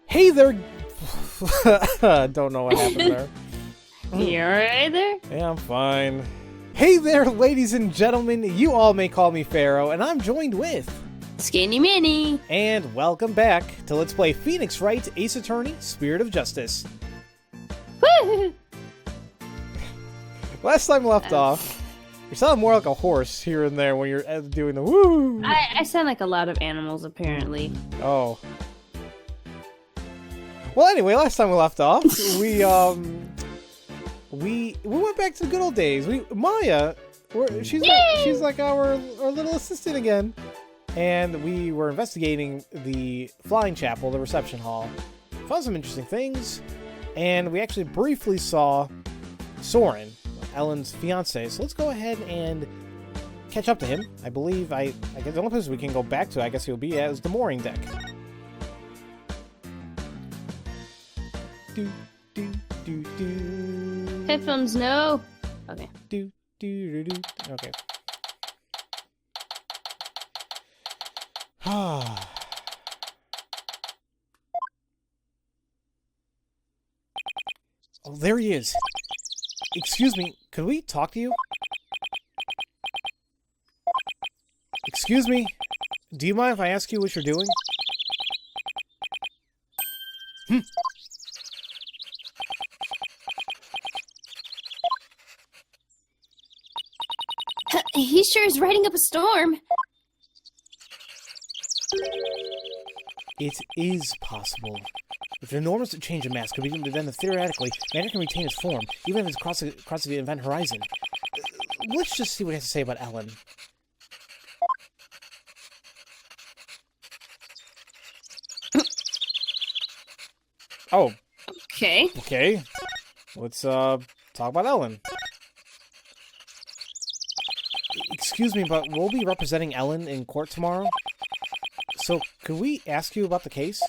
Hey there! Don't know what happened there. You alright there? Yeah, I'm fine. Hey there, ladies and gentlemen. You all may call me Pharaoh, and I'm joined with... Skinny Minnie! And welcome back to Let's Play Phoenix Wright Ace Attorney, Spirit of Justice. Woo! Last time we left off, you sound more like a horse here and there when you're doing the woo. I sound like a lot of animals, apparently. Oh. Well, anyway, last time we left off, we went back to the good old days. Maya, she's like our little assistant again, and we were investigating the flying chapel, the reception hall. Found some interesting things, and we actually briefly saw Saurin, Ellen's fiance. So let's go ahead and catch up to him. I believe I guess the only place we can go back to, I guess he'll be at, is the mooring deck. Do do do do. Headphones, no! Okay. Do do do do. Okay. Oh, there he is. Excuse me, could we talk to you? Excuse me, do you mind if I ask you what you're doing? He sure is riding up a storm. It is possible. If an enormous change in mass could be then theoretically, matter can retain its form, even if it's across the event horizon. Let's just see what he has to say about Ellen. Oh. Okay. Okay. Let's talk about Ellen. Excuse me, but we'll be representing Ellen in court tomorrow. So, could we ask you about the case?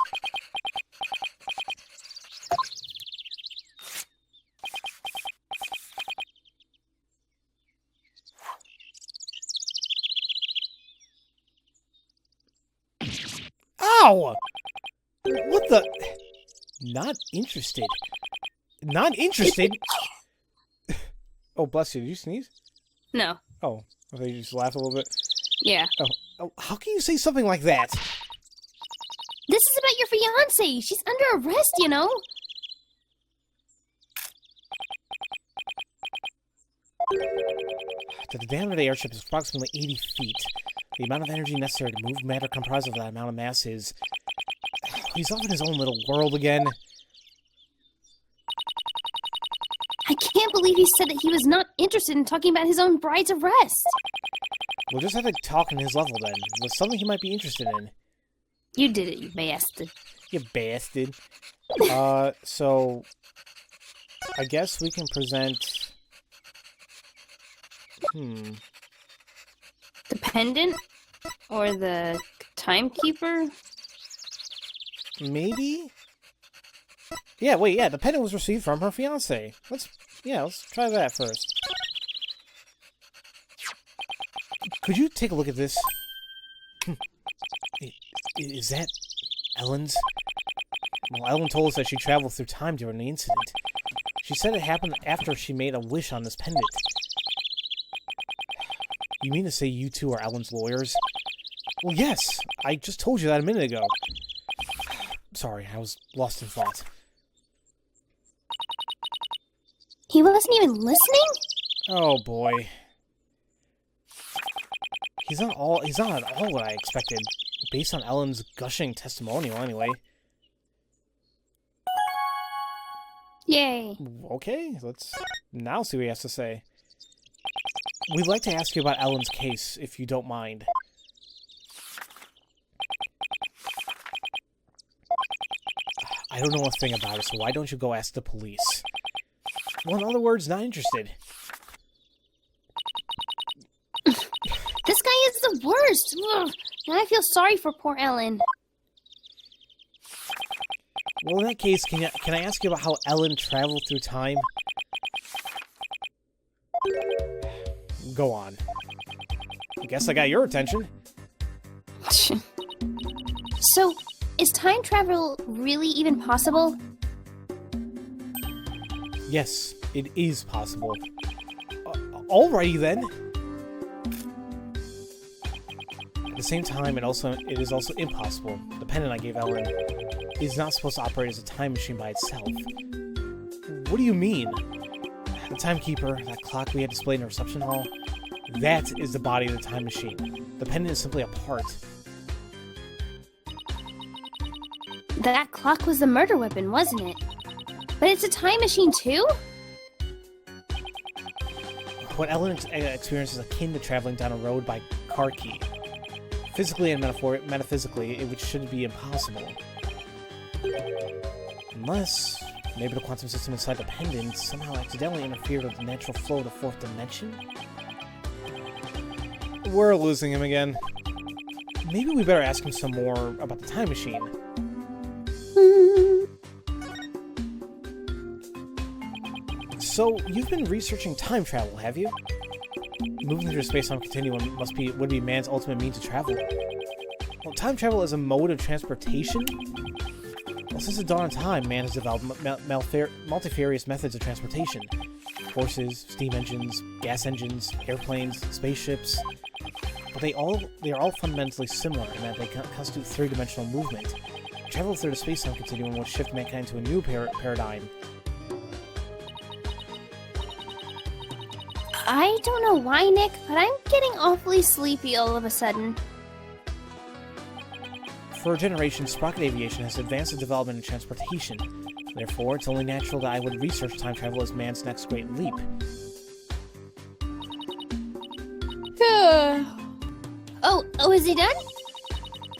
Ow! What the? Not interested. Not interested? Oh, bless you. Did you sneeze? No. Oh, I thought you just laughed a little bit. Yeah. Oh, how can you say something like that? This is about your fiancée. She's under arrest, you know? The diameter of the airship is approximately 80 feet. The amount of energy necessary to move matter comprised of that amount of mass is... He's off in his own little world again. I can't believe he said that he was not interested in talking about his own bride's arrest. We'll just have to talk on his level then. With something he might be interested in. You did it, you bastard. You bastard. So... I guess we can present... The pendant? Or the timekeeper? Maybe? Yeah, wait, yeah, the pendant was received from her fiancé. Let's try that first. Could you take a look at this? Is that Ellen's? Well, Ellen told us that she traveled through time during the incident. She said it happened after she made a wish on this pendant. You mean to say you two are Ellen's lawyers? Well, yes, I just told you that a minute ago. Sorry, I was lost in thought. He wasn't even listening? Oh boy. He's not at all what I expected, based on Ellen's gushing testimonial anyway. Yay. Okay, let's now see what he has to say. We'd like to ask you about Ellen's case, if you don't mind. I don't know a thing about it, so why don't you go ask the police? Well, in other words, not interested. This guy is the worst. Ugh. Now I feel sorry for poor Ellen. Well, in that case, can I ask you about how Ellen traveled through time? Go on. I guess I got your attention. So, is time travel really even possible? Yes, it is possible. Alrighty then. At the same time, it is also impossible. The pendant I gave Ellen is not supposed to operate as a time machine by itself. What do you mean? The timekeeper, that clock we had displayed in the reception hall, that is the body of the time machine. The pendant is simply a part. That clock was the murder weapon, wasn't it? But it's a time machine too? What Ellen experiences is akin to traveling down a road by car key. Physically and metaphysically, it should be impossible. Unless, maybe the quantum system inside the pendant somehow accidentally interfered with the natural flow of the fourth dimension? We're losing him again. Maybe we better ask him some more about the time machine. So, you've been researching time travel, have you? Moving through a space-time continuum would be man's ultimate means of travel. Well, time travel is a mode of transportation? Well, since the dawn of time, man has developed multifarious methods of transportation. Horses, steam engines, gas engines, airplanes, spaceships. But they are all fundamentally similar in that they constitute three-dimensional movement. Travel through the space-time continuum would shift mankind to a new paradigm. I don't know why, Nick, but I'm getting awfully sleepy all of a sudden. For a generation, Sprocket Aviation has advanced the development in transportation. Therefore, it's only natural that I would research time travel as man's next great leap. Oh, is he done?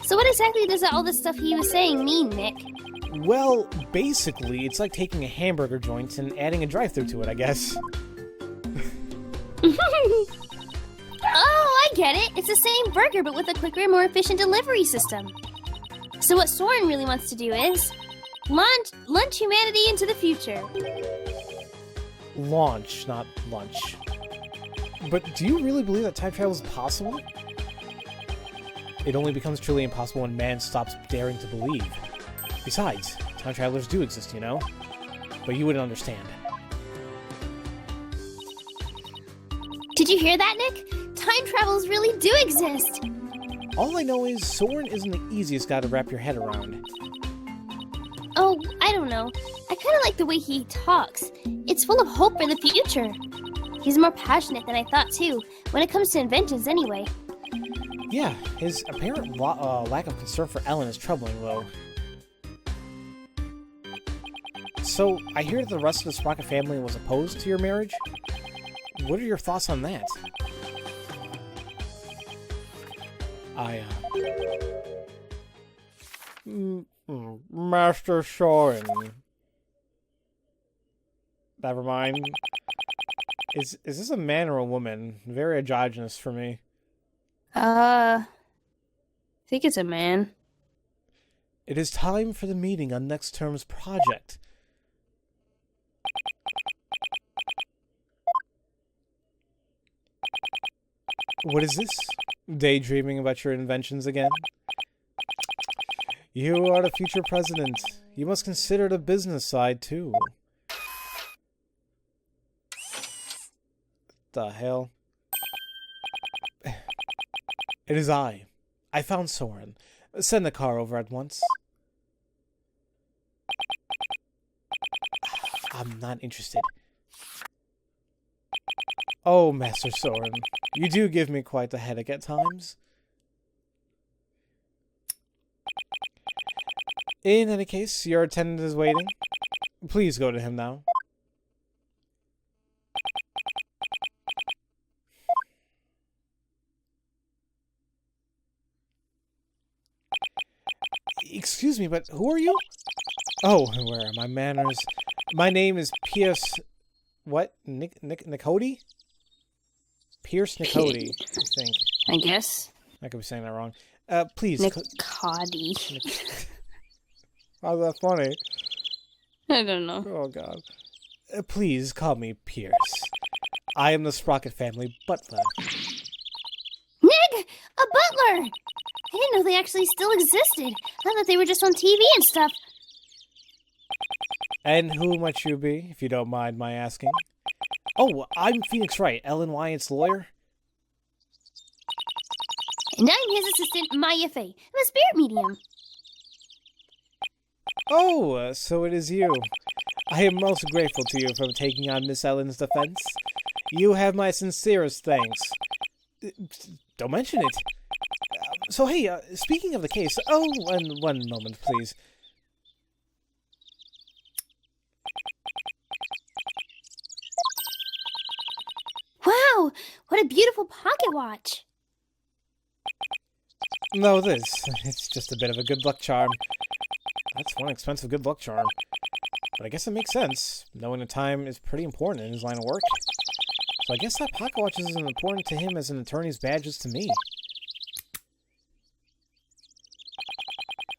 So what exactly does all this stuff he was saying mean, Nick? Well, basically, it's like taking a hamburger joint and adding a drive-thru to it, I guess. Oh, I get it. It's the same burger, but with a quicker and more efficient delivery system. So what Saurin really wants to do is launch humanity into the future. Launch, not lunch. But do you really believe that time travel is possible? It only becomes truly impossible when man stops daring to believe. Besides, time travelers do exist, you know? But you wouldn't understand. Did you hear that, Nick? Time travels really do exist! All I know is Saurin isn't the easiest guy to wrap your head around. Oh, I don't know. I kind of like the way he talks. It's full of hope for the future. He's more passionate than I thought, too, when it comes to inventions anyway. Yeah, his apparent lack of concern for Ellen is troubling, though. So, I hear that the rest of the Sprocket family was opposed to your marriage? What are your thoughts on that? Master Saurin. Never mind. Is this a man or a woman? Very androgynous for me. I think it's a man. It is time for the meeting on next term's project. What is this? Daydreaming about your inventions again? You are the future president. You must consider the business side, too. The hell? It is I. I found Saurin. Send the car over at once. I'm not interested. Oh, Master Saurin. You do give me quite the headache at times. In any case, your attendant is waiting. Please go to him now. Excuse me, but who are you? Oh, where are my manners? My name is Pierce... What? Nicody? Pierce Nicody, I think. I guess. I could be saying that wrong. Please... Nicody. How's that funny? I don't know. Oh, God. Please call me Pierce. I am the Sprocket family butler. Nick! A butler! I didn't know they actually still existed. I thought they were just on TV and stuff. And who might you be, if you don't mind my asking? Oh, I'm Phoenix Wright, Ellen Wyatt's lawyer. And I'm his assistant, Maya Fey. I'm a spirit medium. Oh, so it is you. I am most grateful to you for taking on Miss Ellen's defense. You have my sincerest thanks. Don't mention it. So hey, speaking of the case, one moment, please. Wow, what a beautiful pocket watch. No, it's just a bit of a good luck charm. That's one expensive good luck charm. But I guess it makes sense. Knowing the time is pretty important in his line of work. So I guess that pocket watch is as important to him as an attorney's badge is to me.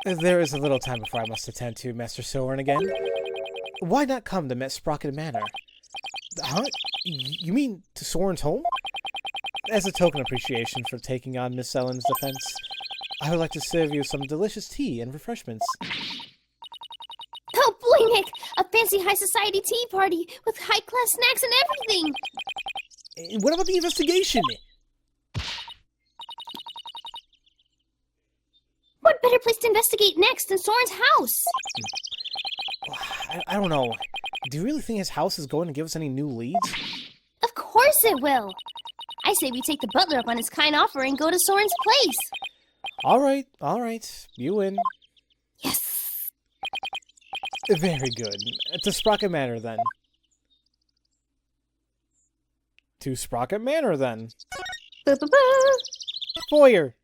There is a little time before I must attend to Master Saurin again. Why not come to Sprocket Manor? Huh? You mean to Saurin's home? As a token of appreciation for taking on Miss Ellen's defense, I would like to serve you some delicious tea and refreshments. Oh boy, Nick! A fancy high society tea party with high-class snacks and everything! What about the investigation? What better place to investigate next than Saurin's house? I don't know. Do you really think his house is going to give us any new leads? Of course it will! I say we take the butler up on his kind offer and go to Saurin's place! Alright. You win. Yes! Very good. To Sprocket Manor, then. To Sprocket Manor, then. Ba-ba-ba. Foyer.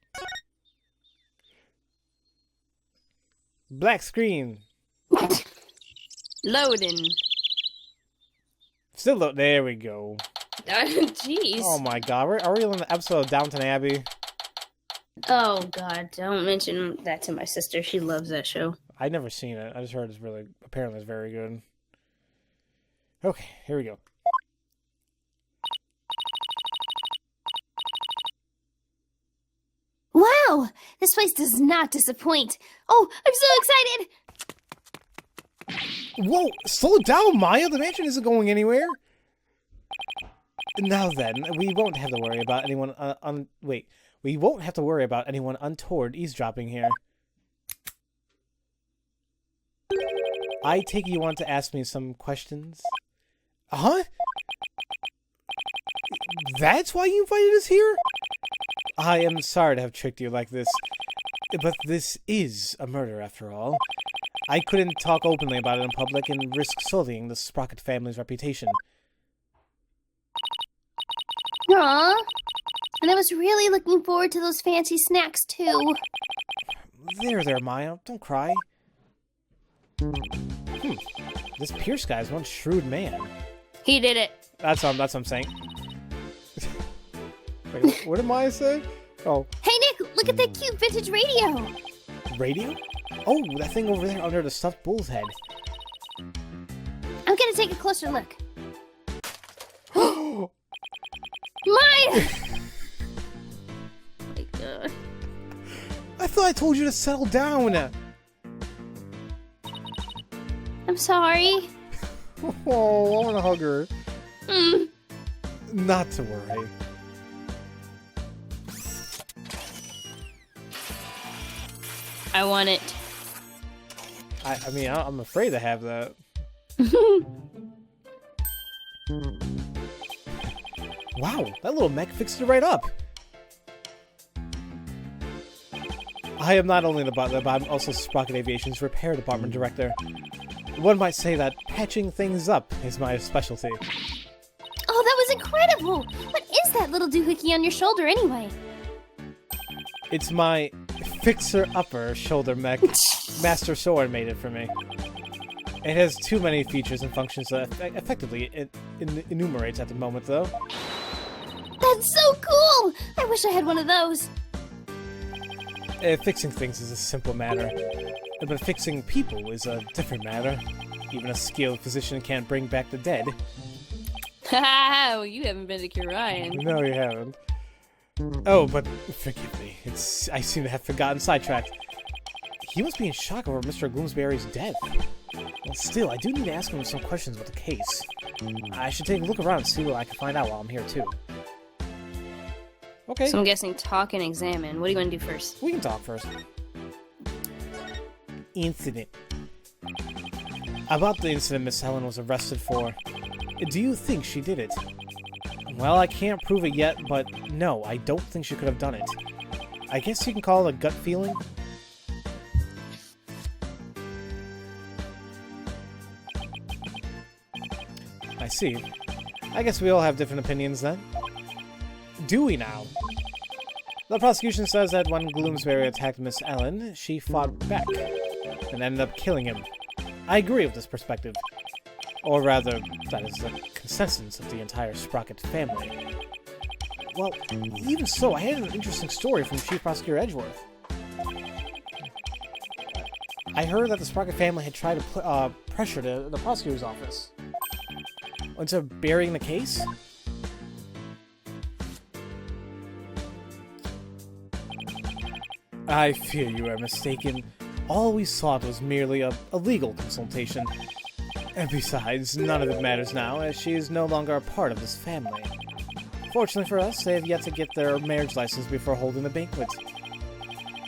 Black screen. Loading. Still there we go. Jeez. Oh my god, are we on the episode of Downton Abbey? Oh god, don't mention that to my sister. She loves that show. I've never seen it. I just heard apparently it's very good. Okay, here we go. Wow! This place does not disappoint. Oh, I'm so excited! Whoa, slow down, Maya. The mansion isn't going anywhere. Now then, we won't have to worry about anyone we won't have to worry about anyone untoward eavesdropping here. I take it you want to ask me some questions? Huh? That's why you invited us here? I am sorry to have tricked you like this, but this is a murder after all. I couldn't talk openly about it in public and risk sullying the Sprocket family's reputation. Aww. And I was really looking forward to those fancy snacks, too. There, Maya. Don't cry. This Pierce guy's one shrewd man. He did it. That's what I'm saying. Wait, what did Maya say? Oh. Hey, Nick, look at that cute vintage radio. Radio? Oh, that thing over there under the stuffed bull's head. I'm gonna take a closer look. Maya! My god. I thought I told you to settle down. I'm sorry. Oh, I want to hug her. Hmm. Not to worry. I want it. I mean, I'm afraid to have that. Wow, that little mech fixed it right up. I am not only the butler, but I'm also Sprocket Aviation's repair department director. One might say that patching things up is my specialty. Oh, that was incredible! What is that little doohickey on your shoulder, anyway? It's my fixer-upper shoulder mech. Master Saurin made it for me. It has too many features and functions that effectively it enumerates at the moment, though. That's so cool! I wish I had one of those. Fixing things is a simple matter, but fixing people is a different matter. Even a skilled physician can't bring back the dead. Well, you haven't been to Khura'in. No, you haven't. Oh, but forgive me. I seem to have forgotten sidetracked. He must be in shock over Mr. Gloomsbury's death. Well, still, I do need to ask him some questions about the case. I should take a look around and see what I can find out while I'm here, too. Okay. So I'm guessing talk and examine. What are you going to do first? We can talk first. Incident. About the incident Miss Helen was arrested for. Do you think she did it? Well, I can't prove it yet, but no, I don't think she could have done it. I guess you can call it a gut feeling. I see. I guess we all have different opinions then. Do we now? The prosecution says that when Gloomsbury attacked Miss Ellen, she fought back and ended up killing him. I agree with this perspective. Or rather, that is the consensus of the entire Sprocket family. Well, even so, I had an interesting story from Chief Prosecutor Edgeworth. I heard that the Sprocket family had tried to put pressure to the prosecutor's office into burying the case. I fear you are mistaken. All we sought was merely a legal consultation. And besides, none of it matters now, as she is no longer a part of this family. Fortunately for us, they have yet to get their marriage license before holding the banquet.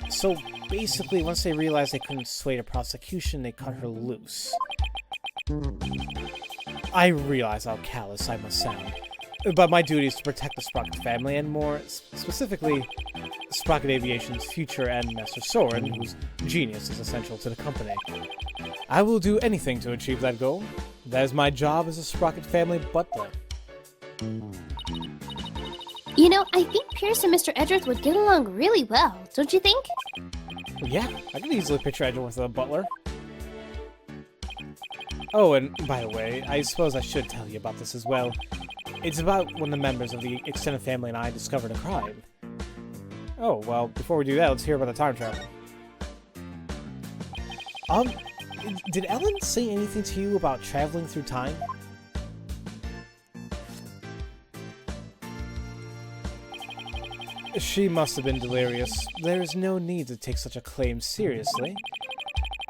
So basically, once they realized they couldn't sway the prosecution, they cut her loose. I realize how callous I must sound, but my duty is to protect the Sprocket family, and more specifically, Sprocket Aviation's future and Master Saurin, whose genius is essential to the company. I will do anything to achieve that goal. That is my job as a Sprocket family butler. You know, I think Pierce and Mr. Edgeworth would get along really well, don't you think? Yeah, I can easily picture Edgeworth as a butler. Oh, and by the way, I suppose I should tell you about this as well. It's about when the members of the extended family and I discovered a crime. Oh, well, before we do that, let's hear about the time travel. Did Ellen say anything to you about traveling through time? She must have been delirious. There is no need to take such a claim seriously.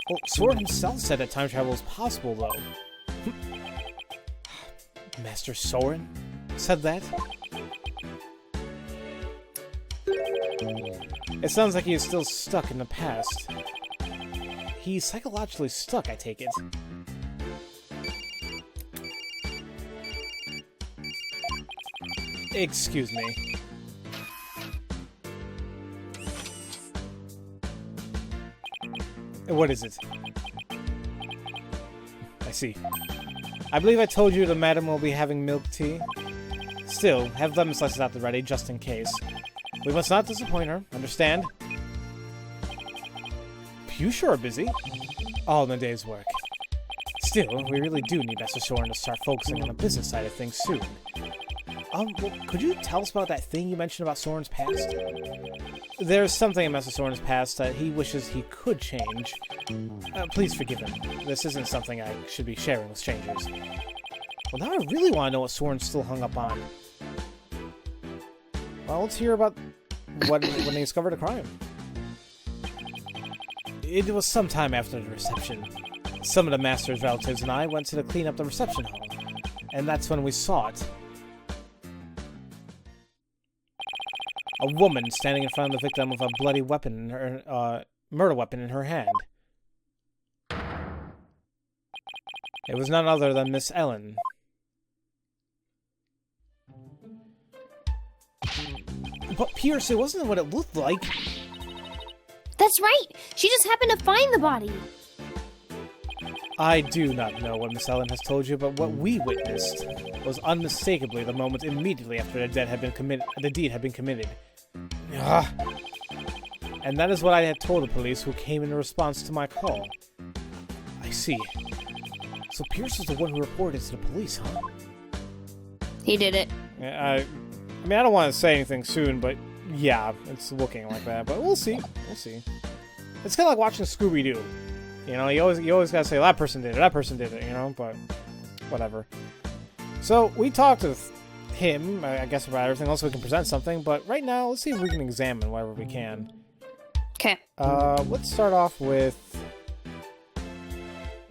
Well, Saurin himself said that time travel is possible, though. Master Saurin said that? It sounds like he is still stuck in the past. He's psychologically stuck, I take it. Excuse me. What is it? I see. I believe I told you the madam will be having milk tea. Still, have lemon slices at the ready, just in case. We must not disappoint her, understand? You sure are busy. All in a day's work. Still, we really do need Master Saurin to start focusing on the business side of things soon. Well, could you tell us about that thing you mentioned about Saurin's past? There's something in Master Saurin's past that he wishes he could change. Please forgive him. This isn't something I should be sharing with strangers. Well, now I really want to know what Saurin's still hung up on. Well, let's hear about when they discovered a crime. It was some time after the reception. Some of the Master's relatives and I went to clean up the reception hall, and that's when we saw it. A woman standing in front of the victim with a bloody weapon in her, murder weapon in her hand. It was none other than Miss Ellen. But Pierce, it wasn't what it looked like. That's right! She just happened to find the body! I do not know what Miss Ellen has told you, but what we witnessed was unmistakably the moment immediately after the deed had been committed. Ugh. And that is what I had told the police, who came in response to my call. I see. So Pierce is the one who reported to the police, huh? He did it. I mean, I don't want to say anything soon, but yeah, it's looking like that. But we'll see. We'll see. It's kind of like watching Scooby-Doo. You know, you always gotta say, that person did it, you know, but whatever. So, we talked to him, I guess about everything else, so we can present something. But right now, let's see if we can examine whatever we can. Okay. Let's start off with...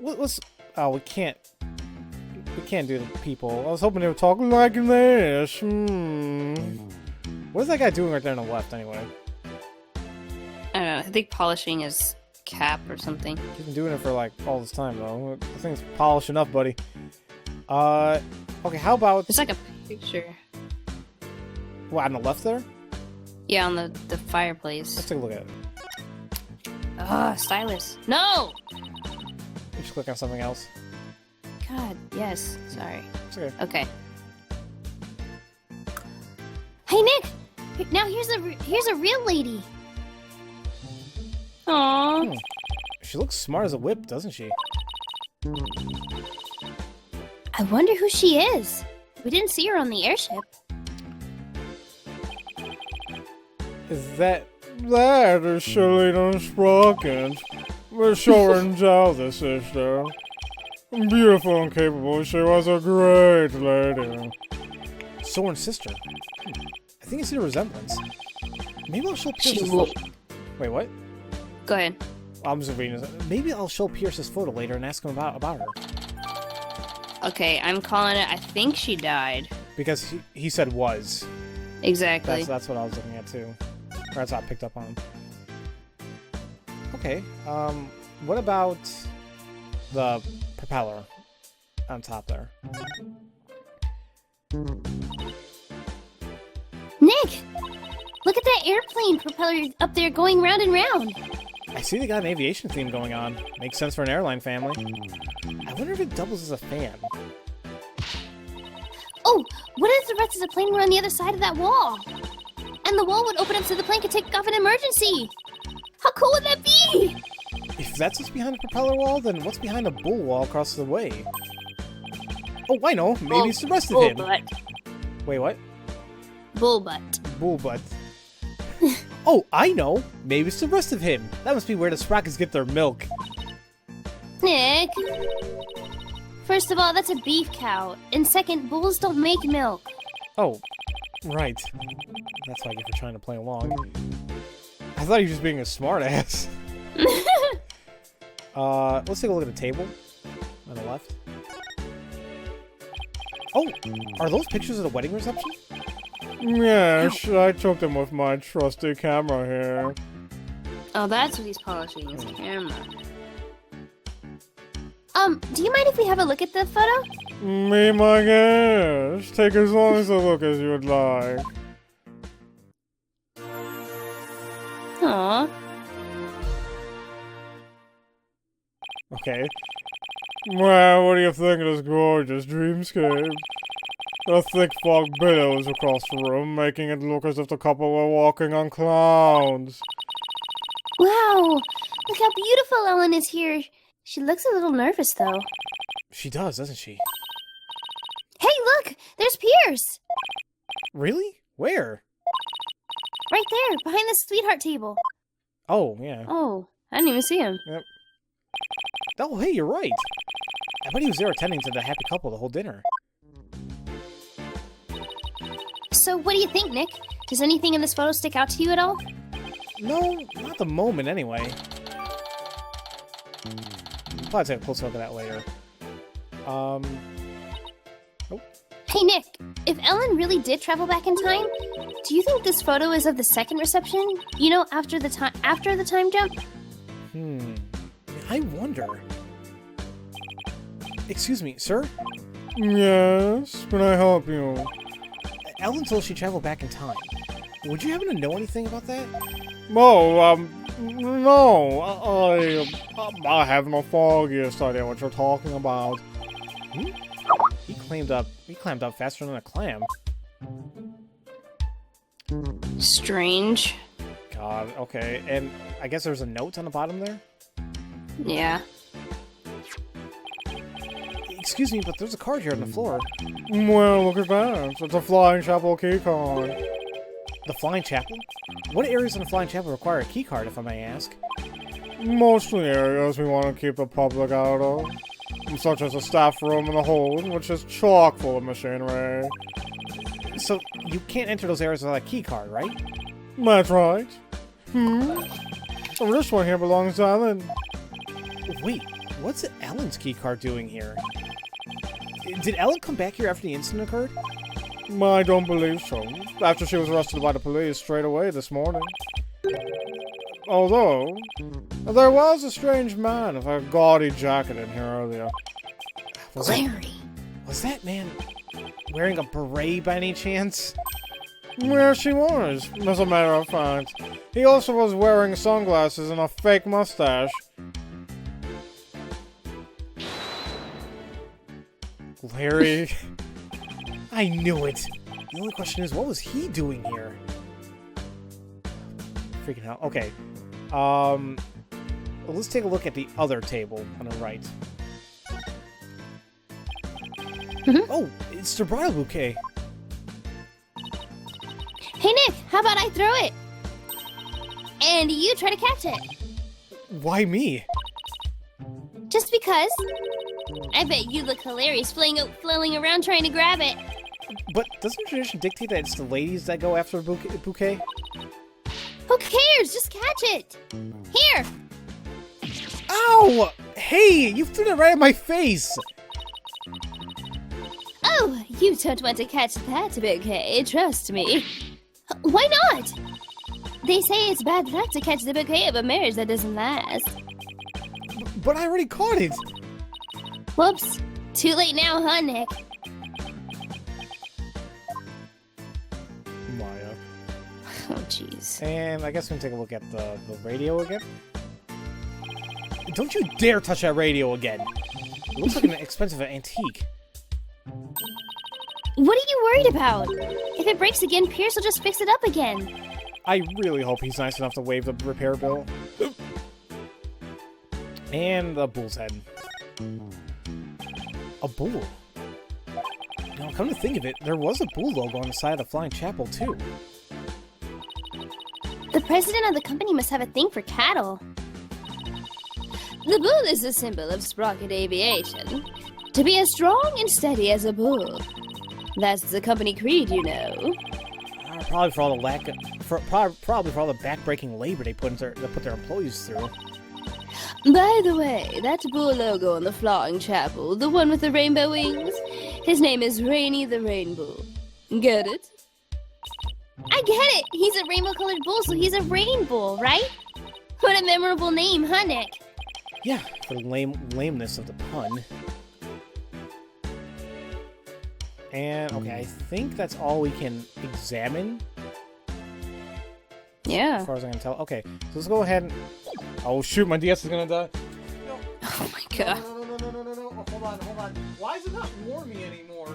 Let's... Oh, we can't... We can't do the people. I was hoping they would talk like this. What is that guy doing right there on the left, anyway? I don't know. I think polishing his cap or something. He's been doing it for, like, all this time, though. I think it's polished enough, buddy. Okay, how about... There's like a picture. What, on the left there? Yeah, on the fireplace. Let's take a look at it. Ah, stylus. No! Just click on something else. God, yes. Sorry. It's okay. Okay. Hey, Nick! Now here's a real lady. Aww. She looks smart as a whip, doesn't she? I wonder who she is. We didn't see her on the airship. That is Shalina Sprockens. We're Saurin's elder sister. Beautiful and capable, she was a great lady. Saurin's sister? I think I see a resemblance. Maybe I'll show Pierce's photo. Wait, what? Go ahead. I'm just reading this. Maybe I'll show Pierce's photo later and ask him about her. Okay, I'm calling it. I think she died. Because he said was. Exactly. That's what I was looking at too. Or that's what I picked up on. Okay. What about the propeller on top there? Nick! Look at that airplane propeller up there going round and round. I see they got an aviation theme going on. Makes sense for an airline family. I wonder if it doubles as a fan. Oh, what if the rest of the plane were on the other side of that wall? And the wall would open up so the plane could take off in an emergency. How cool would that be? If that's what's behind the propeller wall, then what's behind the bull wall across the way? Oh, I know. Maybe it's the rest of him. Butt. Wait, what? Bull butt. Bull butt. Oh, I know. Maybe it's the rest of him. That must be where the Sprockets get their milk. Nick! First of all, that's a beef cow. And second, bulls don't make milk. Oh, right. That's why I get for trying to play along. I thought he was just being a smartass. Let's take a look at the table on the left. Oh, are those pictures of the wedding reception? Yes, I took them with my trusty camera here. Oh, that's what he's polishing, his camera. Do you mind if we have a look at the photo? Me, my guest. Take as long as a look as you would like. Aww. Okay. Well, what do you think of this gorgeous dreamscape? The thick fog billows across the room, making it look as if the couple were walking on clouds. Wow! Look how beautiful Ellen is here. She looks a little nervous, though. She does, doesn't she? Hey, look! There's Pierce! Really? Where? Right there, behind the sweetheart table. Oh, yeah. Oh, I didn't even see him. Yep. Oh, hey, you're right. I bet he was there attending to the happy couple the whole dinner. So, what do you think, Nick? Does anything in this photo stick out to you at all? No, not at the moment, anyway. I'll probably take a closer look at that later. Oh. Hey, Nick, if Ellen really did travel back in time, do you think this photo is of the second reception? You know, after the time jump? I wonder. Excuse me, sir? Yes, can I help you? Ellen told she traveled back in time. Would you happen to know anything about that? No, no. I have no foggiest idea what you're talking about. He climbed up faster than a clam. Strange. God, okay. And I guess there's a note on the bottom there? Yeah. Excuse me, but there's a card here on the floor. Well, look at that. It's a Flying Chapel key card. The Flying Chapel? What areas in the Flying Chapel require a key card, if I may ask? Mostly areas we want to keep the public out of. Such as the staff room and the hold, which is chock full of machinery. So, you can't enter those areas without a key card, right? That's right. Oh, this one here belongs to Ellen. Wait, what's Ellen's key card doing here? Did Ellen come back here after the incident occurred? I don't believe so. After she was arrested by the police straight away this morning. Although, there was a strange man with a gaudy jacket in here earlier. Larry. Was that man wearing a beret by any chance? Yes, he was, as a matter of fact. He also was wearing sunglasses and a fake mustache. Larry. I knew it. The only question is, what was he doing here? Freaking hell. Okay. Let's take a look at the other table on the right. Oh, it's the bridal bouquet. Hey, Nick, how about I throw it? And you try to catch it. Why me? Just because. I bet you look hilarious flailing around trying to grab it. But doesn't tradition dictate that it's the ladies that go after a bouquet? Who cares? Just catch it. Here. Ow! Hey, you threw that right at my face! Oh, you don't want to catch that bouquet, trust me. Why not? They say it's bad luck to catch the bouquet of a marriage that doesn't last. But I already caught it! Whoops. Too late now, huh, Nick? Maya. Oh, jeez. And I guess we can take a look at the radio again. Don't you dare touch that radio again! It looks like an expensive antique. What are you worried about? If it breaks again, Pierce will just fix it up again. I really hope he's nice enough to waive the repair bill. And the bull's head. A bull. Now, come to think of it, there was a bull logo on the side of the Flying Chapel, too. The president of the company must have a thing for cattle. The bull is a symbol of Sprocket Aviation. To be as strong and steady as a bull. That's the company creed, you know. Probably for all the probably for all the backbreaking labor they put their employees through. By the way, that bull logo on the Flying Chapel, the one with the rainbow wings, his name is Rainy the Rainbow. Get it? I get it! He's a rainbow-colored bull, so he's a rainbow, right? What a memorable name, huh, Nick? Yeah, for the lameness of the pun. And, okay, I think that's all we can examine. Yeah. As far as I can tell. Okay, so let's go ahead and... Oh, shoot, my DS is gonna die. No. Oh my god. No. Oh, hold on. Why is it not warming anymore?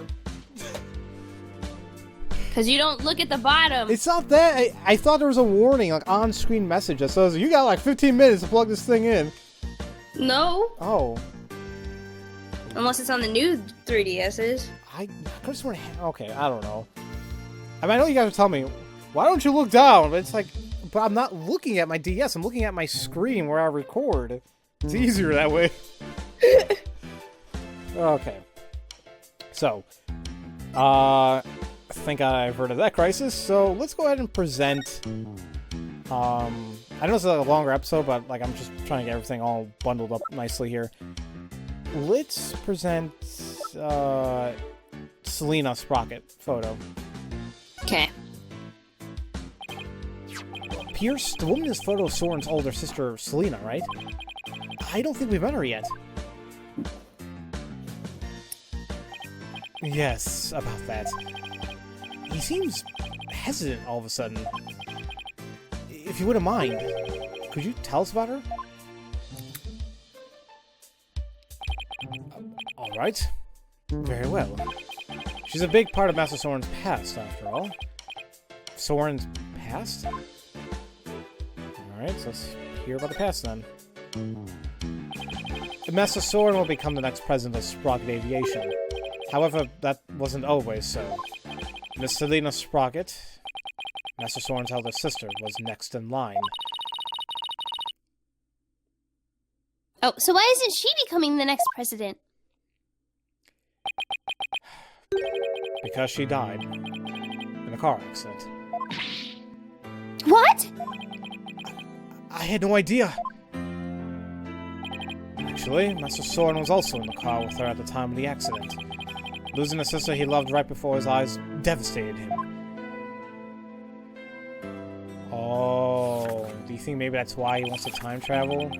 Because you don't look at the bottom. It's not that. I thought there was a warning, like, on-screen message that says, you got, like, 15 minutes to plug this thing in. No. Oh. Unless it's on the new 3DSs. I could have sworn... Okay, I don't know. I mean, I know you guys are telling me, why don't you look down? But it's like... But I'm not looking at my DS. I'm looking at my screen where I record. It's easier that way. Okay. So, I think I've heard of that crisis. So let's go ahead and present. I know it's a longer episode, but like I'm just trying to get everything all bundled up nicely here. Let's present Selena Sprocket photo. Okay. Pierce, the woman in this photo is Saurin's older sister, Selena, right? I don't think we've met her yet. Yes, about that. He seems hesitant all of a sudden. If you wouldn't mind, could you tell us about her? Alright. Very well. She's a big part of Master Saurin's past, after all. Saurin's past? Alright, so let's hear about the past then. Master Saurin will become the next president of Sprocket Aviation. However, that wasn't always so. Miss Selena Sprocket, Master Saurin's elder sister, was next in line. Oh, so why isn't she becoming the next president? Because she died. car accident. What? I had no idea. Actually, Master Saurin was also in the car with her at the time of the accident. Losing a sister he loved right before his eyes devastated him. Oh, do you think maybe that's why he wants to time travel?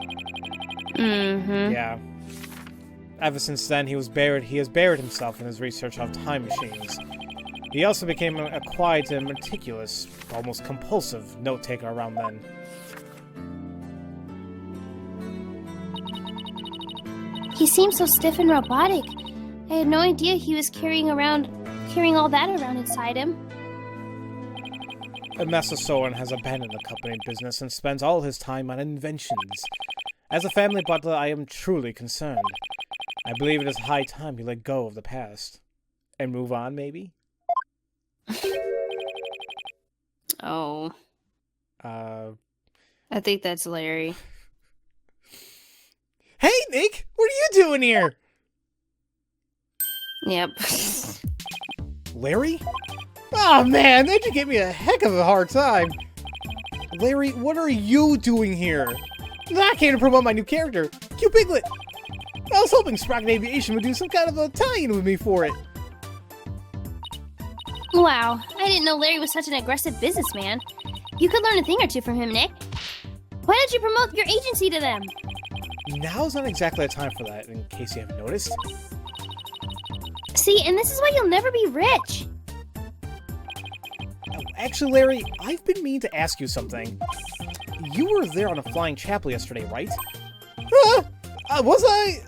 Mm-hmm. Yeah. Ever since then, he has buried himself in his research of time machines. He also became a quiet and meticulous, almost compulsive note-taker around then. He seemed so stiff and robotic. I had no idea he was carrying all that around inside him. Master Saurin has abandoned the company business and spends all his time on inventions. As a family butler, I am truly concerned. I believe it is high time you let go of the past. And move on, maybe? Oh. I think that's Larry. Hey, Nick! What are you doing here? Yep. Larry? Oh, man, that just gave me a heck of a hard time. Larry, what are you doing here? I came to promote my new character, Q Piglet. I was hoping Sprocket Aviation would do some kind of a tie-in with me for it. Wow, I didn't know Larry was such an aggressive businessman. You could learn a thing or two from him, Nick. Why don't you promote your agency to them? Now's not exactly a time for that, in case you haven't noticed. See, and this is why you'll never be rich. Actually, Larry, I've been meaning to ask you something. You were there on a flying chapel yesterday, right? Was I?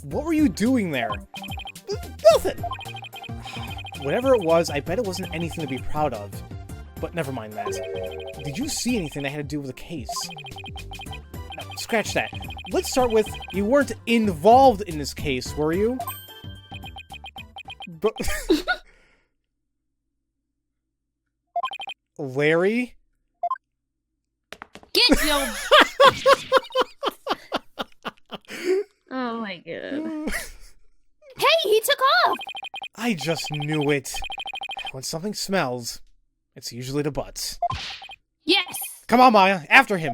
What were you doing there? Nothing! Whatever it was, I bet it wasn't anything to be proud of. But never mind that. Did you see anything that had to do with the case? No, scratch that. Let's start with, you weren't involved in this case, were you? But... Larry? Get your... Oh my god. Hey, he took off! I just knew it. When something smells, it's usually the butts. Yes! Come on, Maya, after him!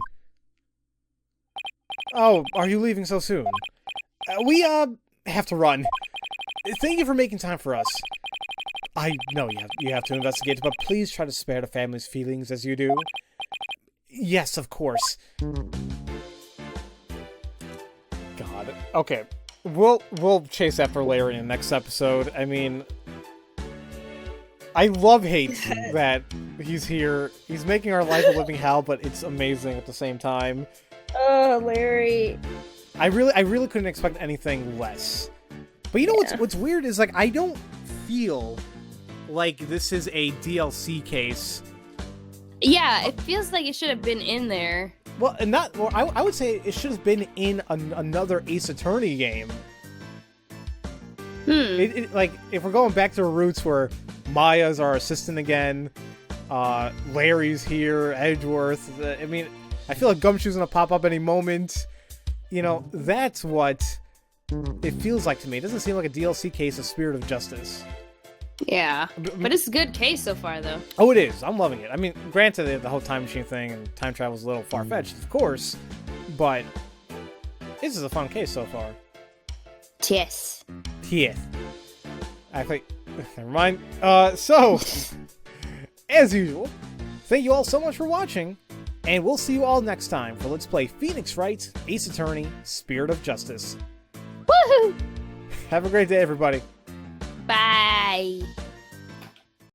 Oh, are you leaving so soon? We have to run. Thank you for making time for us. I know you have to investigate, but please try to spare the family's feelings as you do. Yes, of course. God. Okay. We'll chase after Larry in the next episode. I mean, I hate that he's here. He's making our life a living hell, but it's amazing at the same time. Oh, Larry. I really couldn't expect anything less. But you know what's weird is, like, I don't feel like this is a DLC case. Yeah, it feels like it should have been in there. Well, and not. Well, I would say it should have been in another Ace Attorney game. Like, if we're going back to the roots where Maya's our assistant again, Larry's here, Edgeworth. I mean, I feel like Gumshoe's gonna pop up any moment. You know, that's what it feels like to me. It doesn't seem like a DLC case of Spirit of Justice. Yeah, but it's a good case so far, though. Oh, it is. I'm loving it. I mean, granted, the whole time machine thing and time travel is a little far-fetched, of course, but this is a fun case so far. Yes. Yeah. Actually, never mind. So, as usual, thank you all so much for watching, and we'll see you all next time for Let's Play Phoenix Wright, Ace Attorney, Spirit of Justice. Woohoo! Have a great day, everybody. Bye.